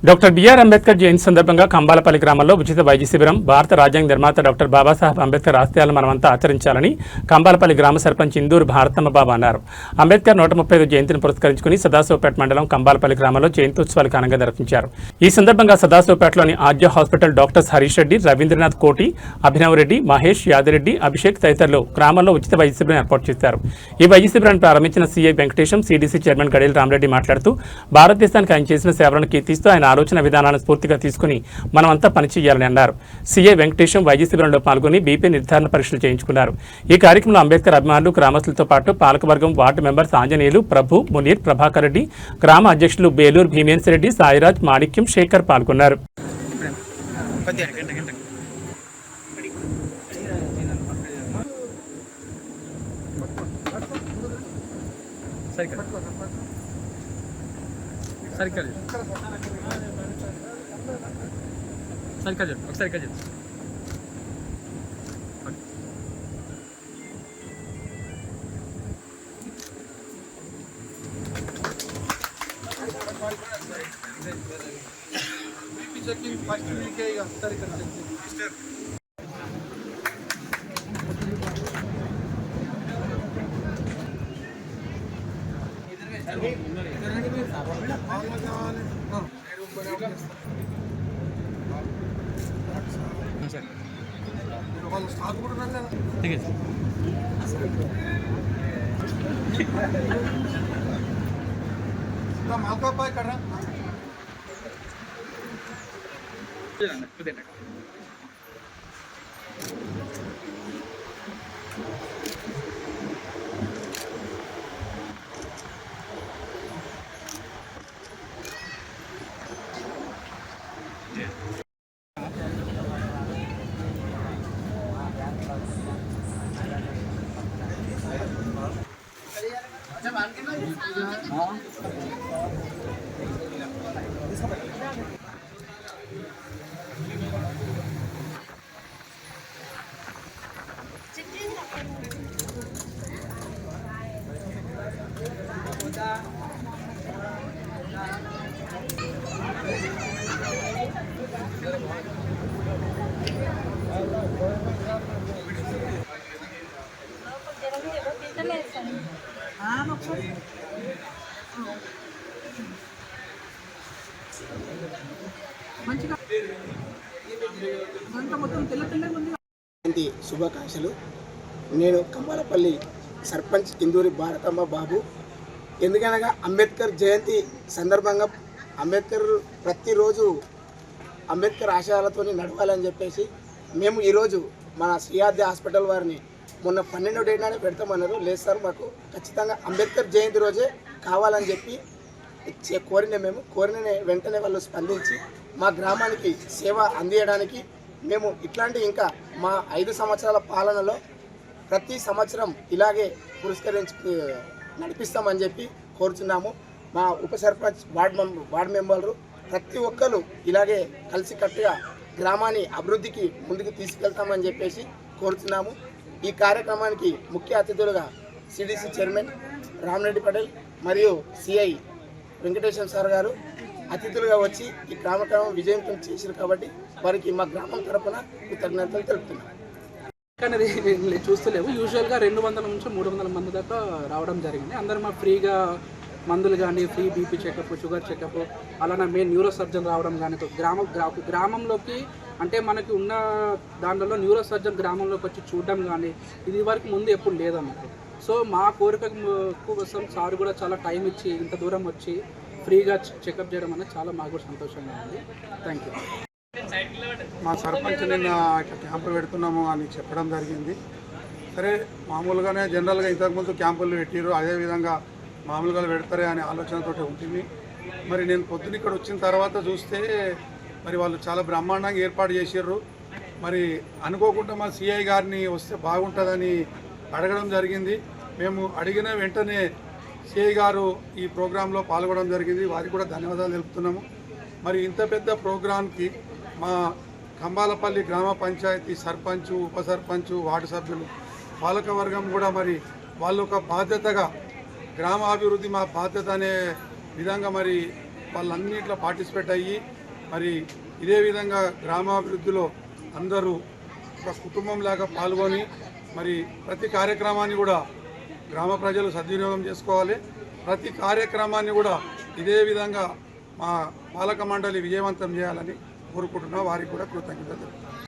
Doctor BR Ambedkar జయంతి సందర్భంగా కంబాలపల్లి గ్రామంలో ఉచిత వైద్య శిబిరం భారత రాజ్యాంగ నిర్మాత డాక్టర్ బాబాసాహెబ్ అంబేద్కర్ ఆశయాలను మనమంతా ఆచరించాలని కంబాలపల్లి గ్రామ సర్పంచ్ ఇందూరు భారతమ్మ బాబు అన్నారు. అంబేద్కర్ 135వ జయంతిని పురస్కరించుకుని సదాశివపేట మండలం కంబాలపల్లి గ్రామంలో జయంత్యోత్సవాలు ఘనంగా నిర్వహించారు. ఈ సందర్భంగా సదాశివపేటలోని ఆద్య హాస్పిటల్ డాక్టర్స్ హరీష్ రెడ్డి, రవీంద్రనాథ్ కోటి, అభినవ్ రెడ్డి, మహేష్, యాదిరెడ్డి, అభిషేక్ తదితరులు గ్రామంలో ఉచిత వైద్య శిబిరం ఏర్పాటు చేశారు. ఈ వైద్య శిబిరాన్ని ప్రారంభించిన CI Venkatesham, CDC chairman Gadel Ramareddy మాట్లాడుతూ భారతదేశానికి ఆయన చేసిన సేవలను కీర్తిస్తూ ఆయన ఆలోచన విధానాలను స్ఫూర్తిగా తీసుకుని మనమంతా పనిచేయాలని అన్నారు. సీఐ వెంకటేశం వైద్య శిబిరంలో పాల్గొని బీపీ నిర్ధారణ పరీక్షలు చేయించుకున్నారు. ఈ కార్యక్రమంలో అంబేద్కర్ అభిమానులు, గ్రామస్తులతో పాటు పాలకవర్గం, వార్డు మెంబర్స్ ఆంజనేయులు, ప్రభు, మునీర్, ప్రభాకర్ రెడ్డి, గ్రామ అధ్యక్షులు బేలూరు భీమేన్స్ రెడ్డి, సాయిరాజ్, మాణిక్యం, శేఖర్ పాల్గొన్నారు. శుభాకాంక్షలు. నేను కంబాలపల్లి సర్పంచ్ ఇందూరి భారతమ్మ బాబు. ఎందుకనగా అంబేద్కర్ జయంతి సందర్భంగా అంబేద్కర్ ప్రతిరోజు అంబేద్కర్ ఆశయాలతో నడవాలని చెప్పేసి మేము ఈరోజు మన శ్రీయాద్రి హాస్పిటల్ వారిని మొన్న 12వ డేట్ నాడే పెడతామన్నారు. లేదు సార్, మాకు ఖచ్చితంగా అంబేద్కర్ జయంతి రోజే కావాలని చెప్పి కోరిన వెంటనే వాళ్ళు స్పందించి మా గ్రామానికి సేవ అందించడానికి మేము ఇట్లాంటి ఇంకా మా 5 సంవత్సరాల పాలనలో ప్రతి సంవత్సరం ఇలాగే పురస్కరించి నడిపిస్తామని చెప్పి కోరుతున్నాము. మా ఉప సర్పంచ్, వార్డు మెంబర్లు ప్రతి ఒక్కరు ఇలాగే కలిసికట్టుగా గ్రామాన్ని అభివృద్ధికి ముందుకు తీసుకెళ్తామని చెప్పేసి కోరుతున్నాము. ఈ కార్యక్రమానికి ముఖ్య అతిథులుగా సిడిసి చైర్మన్ రామరెడ్డి పటేల్ మరియు సిఐ వెంకటేశ్వర సార్ గారు అతిథులుగా వచ్చి ఈ కార్యక్రమం విజయవంతం చేశారు కాబట్టి వారికి మా గ్రామం తరఫున కృతజ్ఞతలు తెలుపుతున్నాం. అనేది చూస్తలేవు. యూజువల్గా 200 నుంచి 300 మంది దాకా రావడం జరిగింది. అందరూ మా ఫ్రీగా మందులు కానీ, free BP checkup, sugar checkup, అలానే మెయిన్ న్యూరో సర్జన్ రావడం కానీ, గ్రామంలోకి అంటే మనకి ఉన్న దాంట్లో న్యూరో సర్జన్ గ్రామంలోకి వచ్చి చూడడం కానీ ఇది వరకు ముందు ఎప్పుడు లేదన్నట్టు. సో మా కోరిక కోసం సార్ కూడా చాలా టైం ఇచ్చి ఇంత దూరం వచ్చి ఫ్రీగా చెకప్ చేయడం అనేది చాలా మాకు కూడా సంతోషంగా ఉంది. Thank you. మా సర్పంచ్ నిన్న క్యాంపు పెడుతున్నాము అని చెప్పడం జరిగింది. సరే, మామూలుగానే జనరల్గా ఇంతకుముందు క్యాంపులు పెట్టిరు, అదేవిధంగా మామూలుగా పెడతారే అనే ఆలోచనతో ఉంటుంది. మరి నేను పొద్దున ఇక్కడ వచ్చిన తర్వాత చూస్తే మరి వాళ్ళు చాలా బ్రహ్మాండంగా ఏర్పాటు చేసారు. మరి అనుకోకుండా మా సిఐ గారిని వస్తే బాగుంటుందని అడగడం జరిగింది. మేము అడిగిన వెంటనే సిఐ గారు ఈ ప్రోగ్రాంలో పాల్గొనడం జరిగింది. వారికి కూడా ధన్యవాదాలు తెలుపుతున్నాము. మరి ఇంత పెద్ద ప్రోగ్రాంకి మా కంబాలపల్లి గ్రామ పంచాయతీ సర్పంచు, ఉప సర్పంచు, వార్డు సభ్యులు, పాలకవర్గం కూడా మరి వాళ్ళు ఒక బాధ్యతగా గ్రామాభివృద్ధి మా బాధ్యత అనే విధంగా మరి వాళ్ళన్నిట్లో పార్టిసిపేట్ అయ్యి మరి ఇదే విధంగా గ్రామాభివృద్ధిలో అందరూ ఒక కుటుంబంలాగా పాల్గొని మరి ప్రతి కార్యక్రమాన్ని కూడా గ్రామ ప్రజలు సద్వినియోగం చేసుకోవాలి. ప్రతి కార్యక్రమాన్ని కూడా ఇదే విధంగా మా పాలక మండలి విజయవంతం చేయాలని కోరుకుంటున్నా. వారికి కూడా కృతజ్ఞతలు.